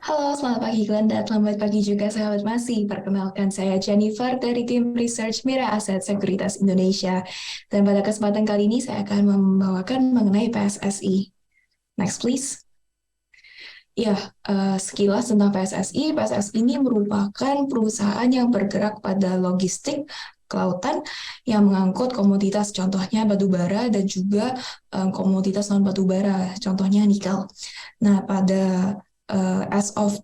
Halo, selamat pagi Glenn dan selamat pagi juga sahabat Masi. Perkenalkan saya Jennifer dari tim Research Mira Aset Sekuritas Indonesia. Dan pada kesempatan kali ini saya akan membawakan mengenai PSSI. Next please. Ya, sekilas tentang PSSI. PSSI ini merupakan perusahaan yang bergerak pada logistik kelautan yang mengangkut komoditas, contohnya batu bara dan juga komoditas non batu bara, contohnya nikel. Nah, pada as of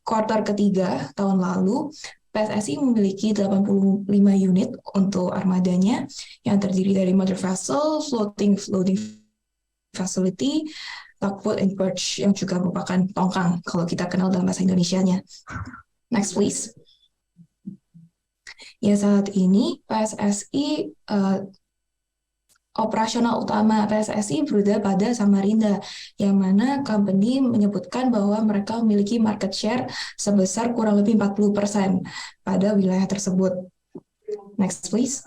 kuartal ketiga tahun lalu, PSSI memiliki 85 unit untuk armadanya yang terdiri dari motor vessel, floating facility, tugboat, and perch yang juga merupakan tongkang kalau kita kenal dalam bahasa Indonesianya. Next please. Ya, saat ini PSSI operasional utama PSSI berada pada Samarinda, yang mana company menyebutkan bahwa mereka memiliki market share sebesar kurang lebih 40% pada wilayah tersebut. Next please.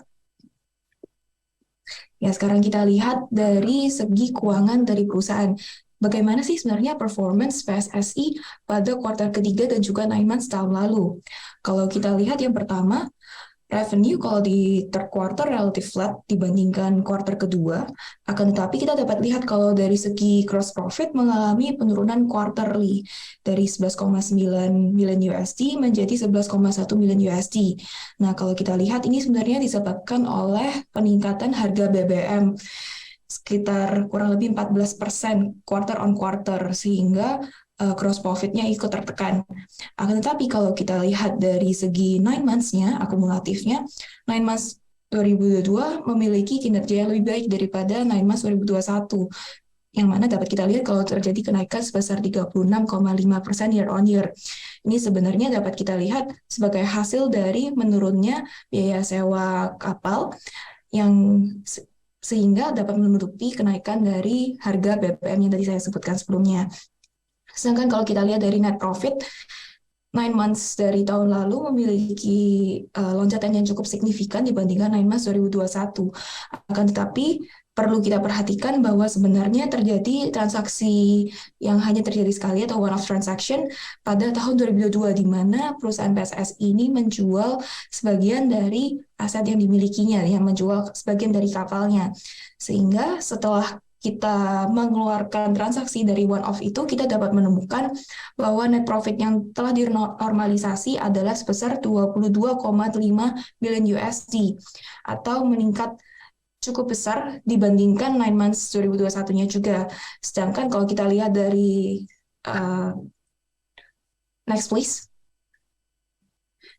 Ya, sekarang kita lihat dari segi keuangan dari perusahaan. Bagaimana sih sebenarnya performance PSSI pada kuartal ketiga dan juga 9 months tahun lalu? Kalau kita lihat yang pertama, revenue kalau di third quarter relatif flat dibandingkan kuartal kedua, akan tetapi kita dapat lihat kalau dari segi gross profit mengalami penurunan quarterly dari 11,9 million USD menjadi 11,1 million USD. Nah, kalau kita lihat ini sebenarnya disebabkan oleh peningkatan harga BBM sekitar kurang lebih 14% quarter on quarter, sehingga gross profit-nya ikut tertekan. Akan tetapi kalau kita lihat dari segi 9 months-nya, akumulatifnya, 9 months 2022 memiliki kinerja yang lebih baik daripada 9 months 2021, yang mana dapat kita lihat kalau terjadi kenaikan sebesar 36,5% year on year. Ini sebenarnya dapat kita lihat sebagai hasil dari menurunnya biaya sewa kapal yang sehingga dapat menutupi kenaikan dari harga BBM yang tadi saya sebutkan sebelumnya. Sedangkan kalau kita lihat dari net profit, 9 months dari tahun lalu memiliki loncatan yang cukup signifikan dibandingkan 9 months 2021. Akan tetapi perlu kita perhatikan bahwa sebenarnya terjadi transaksi yang hanya terjadi sekali atau one-off transaction pada tahun 2022, di mana perusahaan PSSI ini menjual sebagian dari aset yang dimilikinya, yang menjual sebagian dari kapalnya. Sehingga setelah kita mengeluarkan transaksi dari one-off itu, kita dapat menemukan bahwa net profit yang telah dinormalisasi adalah sebesar 22,5 billion USD atau meningkat cukup besar dibandingkan 9 months 2021-nya juga. Sedangkan kalau kita lihat dari next please.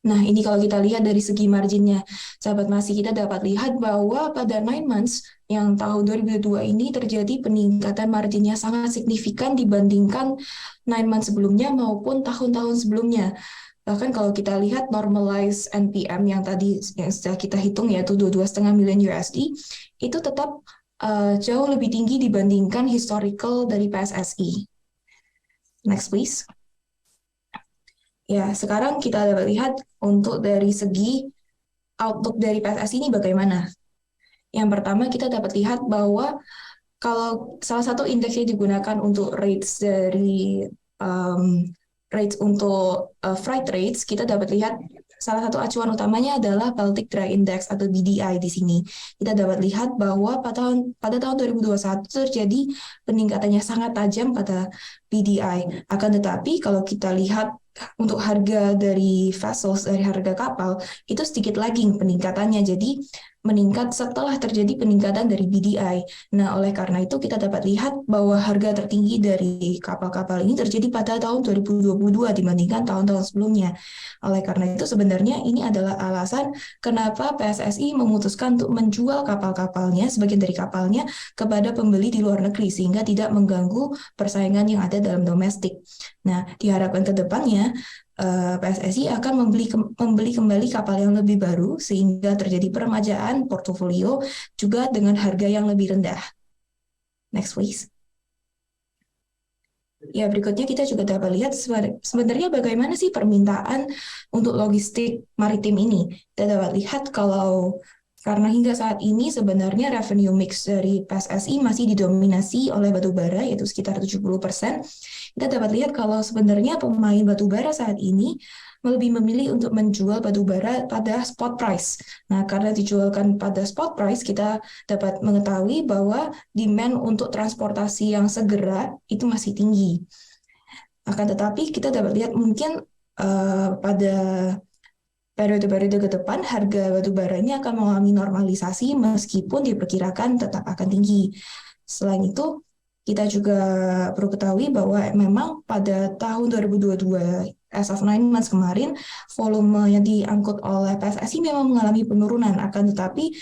Nah, ini kalau kita lihat dari segi marginnya, sahabat Masi, kita dapat lihat bahwa pada 9 months yang tahun 2022 ini terjadi peningkatan marginnya sangat signifikan dibandingkan 9 months sebelumnya maupun tahun-tahun sebelumnya. Bahkan kalau kita lihat normalized NPM yang tadi yang sudah kita hitung yaitu 22,5 million USD, itu tetap jauh lebih tinggi dibandingkan historical dari PSSI. Next please. Ya, sekarang kita dapat lihat untuk dari segi outlook dari PSSI ini bagaimana. Yang pertama kita dapat lihat bahwa kalau salah satu indeks yang digunakan untuk rates dari rates untuk freight rates, kita dapat lihat salah satu acuan utamanya adalah Baltic Dry Index atau BDI di sini. Kita dapat lihat bahwa pada tahun 2021 terjadi peningkatannya sangat tajam pada BDI. Akan tetapi kalau kita lihat untuk harga dari vessels, dari harga kapal, itu sedikit lagging peningkatannya. Jadi meningkat setelah terjadi peningkatan dari BDI. Nah, oleh karena itu kita dapat lihat bahwa harga tertinggi dari kapal-kapal ini terjadi pada tahun 2022 dibandingkan tahun-tahun sebelumnya. Oleh karena itu sebenarnya ini adalah alasan kenapa PSSI memutuskan untuk menjual kapal-kapalnya, sebagian dari kapalnya, kepada pembeli di luar negeri sehingga tidak mengganggu persaingan yang ada dalam domestik. Nah, diharapkan ke depannya PSSI akan membeli kembali kapal yang lebih baru sehingga terjadi peremajaan portofolio juga dengan harga yang lebih rendah. Next please. Ya, berikutnya kita juga dapat lihat sebenarnya bagaimana sih permintaan untuk logistik maritim ini. Kita dapat lihat kalau Karena hingga saat ini sebenarnya revenue mix dari PSSI masih didominasi oleh batubara, yaitu sekitar 70%. Kita dapat lihat kalau sebenarnya pemain batubara saat ini lebih memilih untuk menjual batubara pada spot price. Nah, karena dijualkan pada spot price, kita dapat mengetahui bahwa demand untuk transportasi yang segera itu masih tinggi. Akan tetapi kita dapat lihat mungkin pada periode-periode ke depan harga batu bara ini akan mengalami normalisasi meskipun diperkirakan tetap akan tinggi. Selain itu, kita juga perlu ketahui bahwa memang pada tahun 2022 as of 9 months kemarin, volume yang diangkut oleh PSSI memang mengalami penurunan, akan tetapi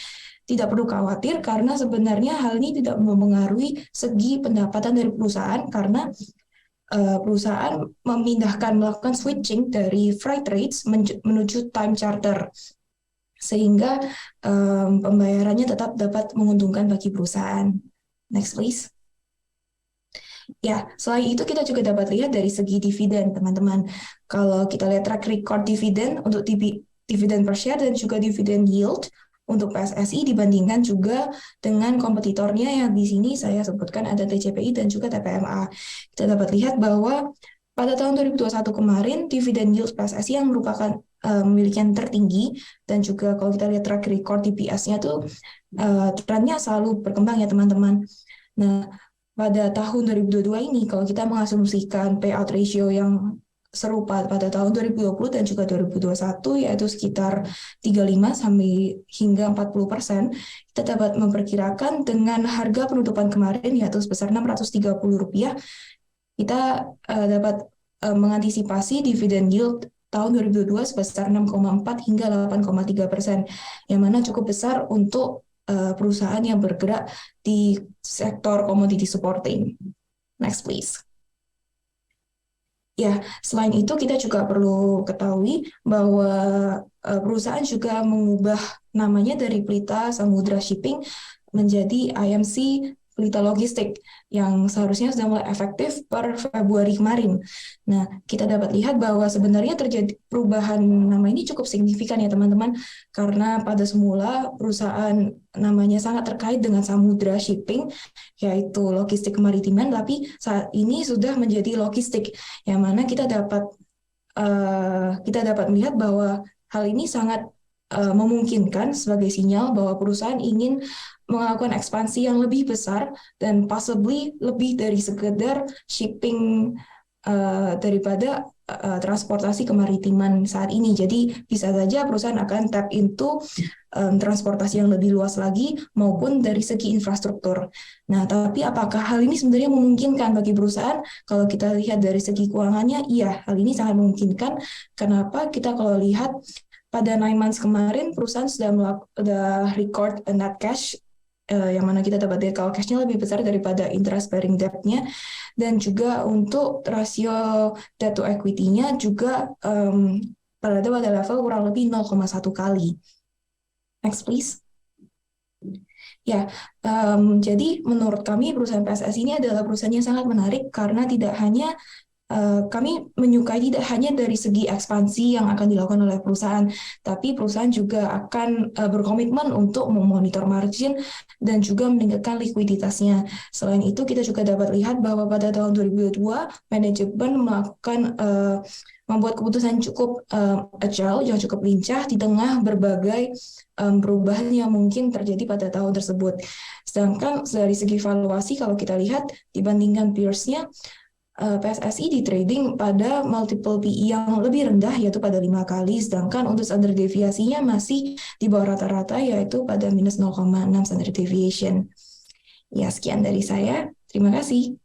tidak perlu khawatir karena sebenarnya hal ini tidak mempengaruhi segi pendapatan dari perusahaan karena perusahaan melakukan switching dari freight rates menuju time charter sehingga pembayarannya tetap dapat menguntungkan bagi perusahaan. Next please. Ya, selain itu kita juga dapat lihat dari segi dividen, teman-teman. Kalau kita lihat track record dividen untuk dividen per share dan juga dividen yield untuk PSSI dibandingkan juga dengan kompetitornya yang di sini saya sebutkan ada TCPI dan juga TPMA. Kita dapat lihat bahwa pada tahun 2021 kemarin dividen yield PSSI yang merupakan memiliki yang tertinggi dan juga kalau kita lihat track record DPS-nya tuh trennya selalu berkembang ya teman-teman. Nah, pada tahun 2022 ini kalau kita mengasumsikan payout ratio yang serupa pada tahun 2020 dan juga 2021 yaitu sekitar 35 sampai hingga 40%, kita dapat memperkirakan dengan harga penutupan kemarin yaitu sebesar Rp630, kita dapat mengantisipasi dividen yield tahun 2022 sebesar 6,4 hingga 8,3%, yang mana cukup besar untuk perusahaan yang bergerak di sektor commodity supporting. Next, please. Ya, selain itu kita juga perlu ketahui bahwa perusahaan juga mengubah namanya dari Pelita Samudra Shipping menjadi IMC Pelita Logistik yang seharusnya sudah mulai efektif per Februari kemarin. Nah, kita dapat lihat bahwa sebenarnya terjadi perubahan nama ini cukup signifikan ya teman-teman, karena pada semula perusahaan namanya sangat terkait dengan Samudra Shipping, yaitu logistik kemaritiman, tapi saat ini sudah menjadi logistik, yang mana kita dapat melihat bahwa hal ini sangat memungkinkan sebagai sinyal bahwa perusahaan ingin melakukan ekspansi yang lebih besar dan possibly lebih dari sekedar shipping daripada transportasi kemaritiman saat ini. Jadi bisa saja perusahaan akan tap into transportasi yang lebih luas lagi maupun dari segi infrastruktur. Nah, tapi apakah hal ini sebenarnya memungkinkan bagi perusahaan? Kalau kita lihat dari segi keuangannya, iya, hal ini sangat memungkinkan. Kenapa? Kita kalau lihat pada 9 months kemarin, perusahaan sudah record a net cash, yang mana kita dapat lihat kalau cash-nya lebih besar daripada interest-bearing debt-nya, dan juga untuk rasio debt to equity-nya juga berada pada level kurang lebih 0,1 kali. Next, please. Ya, jadi menurut kami perusahaan PSSI ini adalah perusahaan yang sangat menarik karena tidak hanya kami menyukai tidak hanya dari segi ekspansi yang akan dilakukan oleh perusahaan, tapi perusahaan juga akan berkomitmen untuk memonitor margin dan juga meningkatkan likuiditasnya. Selain itu, kita juga dapat lihat bahwa pada tahun 2022, manajemen membuat keputusan cukup agile, yang cukup lincah di tengah berbagai perubahan yang mungkin terjadi pada tahun tersebut. Sedangkan dari segi valuasi, kalau kita lihat dibandingkan peers-nya, PSSI di trading pada multiple PE yang lebih rendah yaitu pada 5 kali, sedangkan untuk standar deviasinya masih di bawah rata-rata yaitu pada minus 0,6 standard deviation. Ya, sekian dari saya. Terima kasih.